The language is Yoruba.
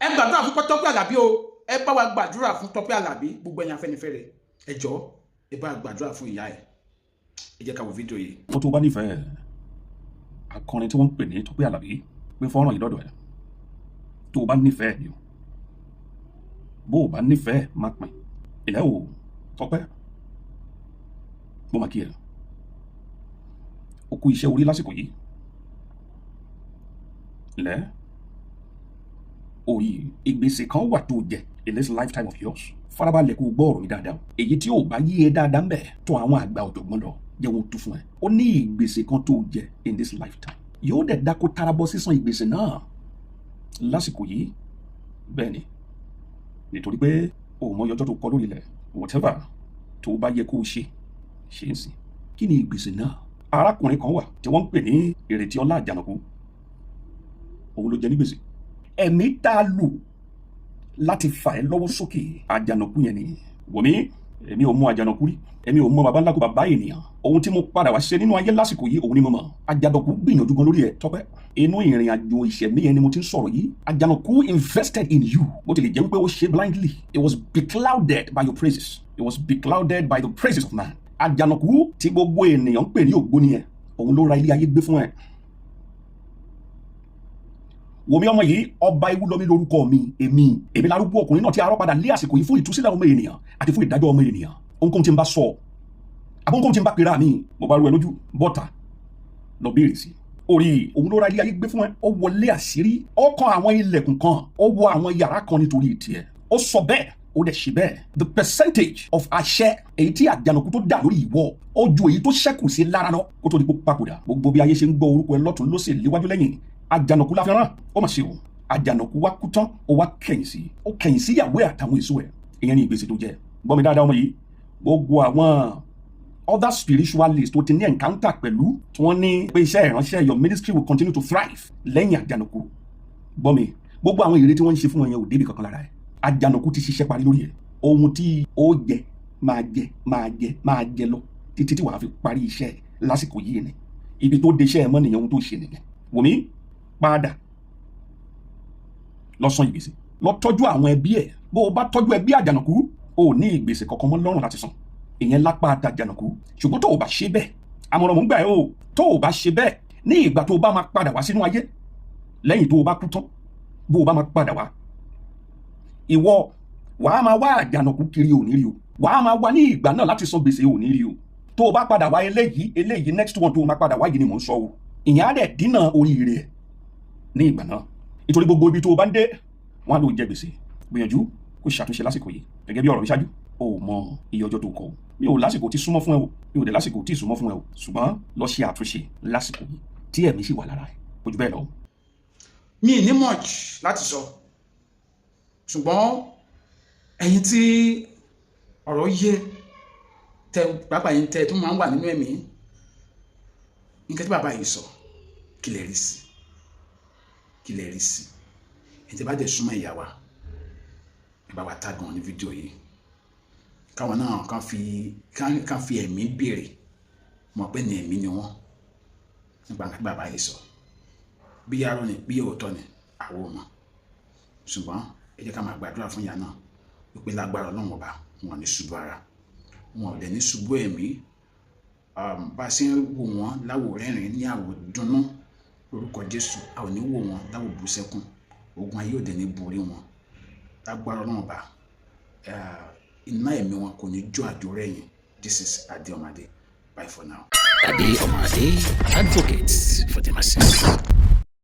ẹ gbàdúrà fún Tọ́pẹ́ Àlàbí o, ẹ bá wa gbàdúrà fún Tọ́pẹ́ Àlàbí, gbogbo ẹ̀yin Afẹ́nifẹ́re ẹ jọ̀ọ́ ẹ bá gbàdúrà fún ìyá ẹ. Ẹ jẹ́ ká wo fídíò yìí. Wọ́n tó bá nífẹ̀ẹ́ akọrin tí wọ́n ń pè ní Tọ́pẹ́ Àlàbí pé fọ́nrán yìí lọ́dọ̀ ẹ̀ tó o bá nífẹ̀ẹ́ ni o, bó o bá nífẹ̀ẹ́ má pín ilẹ̀ o Tọ́pẹ́ bó ma kí ẹ o kú iṣẹ́ orí lásìkò yìí lẹ́ orí ìgbésẹ̀ kan wà tó jẹ in this lifetime of yours farabalẹ̀ kó gbọ́ ọ̀rọ̀ mi dáadáa èyí tí ò bá yí ẹ dáadáa ń bẹ̀ tó àwọn àgbà ọ̀jọ̀gbọ́n lọ jẹ́ wọn tú fún ẹ ó ní ìgbésẹ̀ kan tó jẹ in this lifetime yóò dẹ̀ dákó tarabọ́ sísan ìgbésẹ̀ náà lásìkò yìí bẹ́ẹ̀ ni nítorí pé o mọ ọjọ́ tó kọ lórí ilẹ̀ whatever tó bá yẹ kó o ṣe ń sìn kí ni ìgbésẹ̀ náà arákùnrin kan wà tí wọ́n ń pè ní Ìrètí Ọlá Àjànàkú òun ló jẹ ní gbèsè ẹ̀mí tá a lù láti fà ẹ́ lọ́wọ́ sókè Àjànàkú yẹn ni wòmí èmi ò mọ Àjànàkú rí èmi ò mọ baba ńlá kó bàbá ènìyàn ohun tí mo padà wá ṣe nínú ayé lásìkò yìí òun ni mo mọ̀ Àjànàkú gbìyànjú gan lórí ẹ̀ Tọ́pẹ́ inú ìrìn àjò ìṣẹ̀mí yẹn ni mo ti ń sọ̀rọ̀ yìí Àjànàkú invested in you bó tilẹ̀ jẹ́ wípé ó ṣe blindly it was beclouded by your praises it was beclouded by the praises of man Àjànàkú tí gbogbo ènìyàn ń pè ní ògbóni ẹ̀ òun ló ra ilé ayé gbé fún ẹ wòmí ọmọ yìí ọba ewu lọmí lórúkọ mi èmi lárúgbó ọkùnrin náà tí arọ padà lé àsìkò yìí fún ìtúsílẹ̀ ọmọ ènìyàn àti fún ìdájọ́ ọmọ ènìyàn ohunkóhun tí n bá sọ àbóhunkóhun tí n bá pera mi mo bá rú ẹ lójú bọ́tà lọ béèrè sí orí òun ló ra ilé ayé gbé fún ẹ ó wọlé àṣírí ó kan àwọn ilẹ̀kùn kan ó wọ àwọn yàrá kan nítorí tiẹ̀ ó sọ bẹ́ẹ̀ ó dẹ̀ ṣe bẹ́ẹ̀ the percentage of àṣẹ èyí tí Àjànàkú tó dà lórí ìwọ ó ju èyí tó ṣẹ́kù sí lára lọ kó tó di pé papòdà gbogbo bí ayé ṣe ń gbọ́ orúkọ ẹ lọ́tún lósì léwájú lẹ́yìn Àjànàkú la fi rán ó mà ṣe o Àjànàkú wá kú tán ó wá kẹ̀yìn sí ìyàwó ẹ̀ àtàwọn èso ẹ̀ ìyẹn ní ìgbésẹ̀ tó jẹ́ gbọ́ mi dáadáa ọmọ yìí gbogbo àwọn other spiritualists tó ti ní encounter pẹ̀lú tí wọ́n ní pé iṣẹ́ ìránṣẹ́ your ministry will continue to thrive lẹ́yìn Àjànàkú gbọ́ mi gbogbo àwọn èrè tí wọ́n ń ṣe fún wọn yẹn ò débi kankan lára ẹ̀ Àjànàkú ti ṣiṣẹ́ parí lórí ẹ̀ ohun tí ó jẹ máa jẹ lọ títí tí wàá fi parí iṣẹ́ lásìkò yìí ni ibi tó de iṣẹ́ ẹ̀ mọ́ nìyẹn ohun tó ṣe nìyẹn wòmí padà lọ san ìgbésẹ̀ lọ tọ́jú àwọn ẹbí ẹ̀ bó o bá tọ́jú ẹbí Àjànàkú o ní ìgbésẹ̀ kankan mọ́ lọ́rùn láti san ìyẹn lápá Àjànàkú ṣùgbọ́n tó o bá ṣe bẹ́ẹ̀ àmọ̀ràn mò ń gbà ẹ́ o tó o bá ṣe bẹ́ẹ̀ ní ìgbà tó o bá máa padà wá sínú ayé lẹ́yìn tó o bá kú tán bó o bá máa padà wá ìwọ wàá máa wá Àjànàkú kiri ò ní rí o wàá máa wá ní ìgbà náà láti san gbèsè ò ní rí o tó o bá padà wá eléyìí next one tó o máa padà wá yìí ni mò ń sọ o ìyẹn á dẹ̀ dínà oríire ẹ̀ ní ìgbà náà nítorí gbogbo ibi tó o bá ń dé wọn á lò jẹ gbèsè gbìyànjú kó ṣàtúnṣe lásìkò yìí gẹ́gẹ́ bí ọ̀rọ̀ mi ṣáájú o mọ iye ọjọ́ tó kọ mi ò lásìkò tí súnmọ́ fún ẹ o mi ò dé lásìkò tí súnmọ́ fún ẹ o ṣùgbọ́n lọ ṣe àtúnṣe lásìkò yìí tí ẹ̀mí sì wà lára ẹ̀ kò jù bẹ́ẹ̀ lọ. mi ní much láti sọ ṣùgbọ́n ẹ̀yin tí ọ̀rọ̀ yé tẹ pàápàá yín tẹ tó máa ń wà nínú ẹ̀mí nǹkan tí bàbá yìí sọ kí lè rí sí ẹ̀ tẹ́ bá dẹ̀ súnmọ́ ìyá wa ẹ bá wa tag wọn ní fídíò yìí káwọn náà kàn fi ẹ̀mí béèrè mọ̀ pé ní ẹ̀mí ni wọ́n nípa nǹkan tí bàbá yìí sọ bí yàrá ni bí òótọ́ ni àwọn ò mọ̀ ṣùgbọ́n ẹ jẹ́ ká máa gbàdúrà fún ìyá náà wípé lágbára Ọlọ́run ọba wọn ní ṣubú ara wọn ò dẹ̀ ní ṣubú ẹ̀mí bá a ṣe ń wò wọ́n láwò rẹ́rìn ní àwò dùnnú lórúkọ Jésù a ò ní wò wọ́n láwò bú sẹ́kún ogun ayé ò dẹ̀ ní borí wọn lágbára Ọlọ́run ọba iná ẹ̀mí wọn kò ní jó àjò rẹ̀yìn. This is Ade Omade. Bye for now. Ade Omade, advocates for the masses.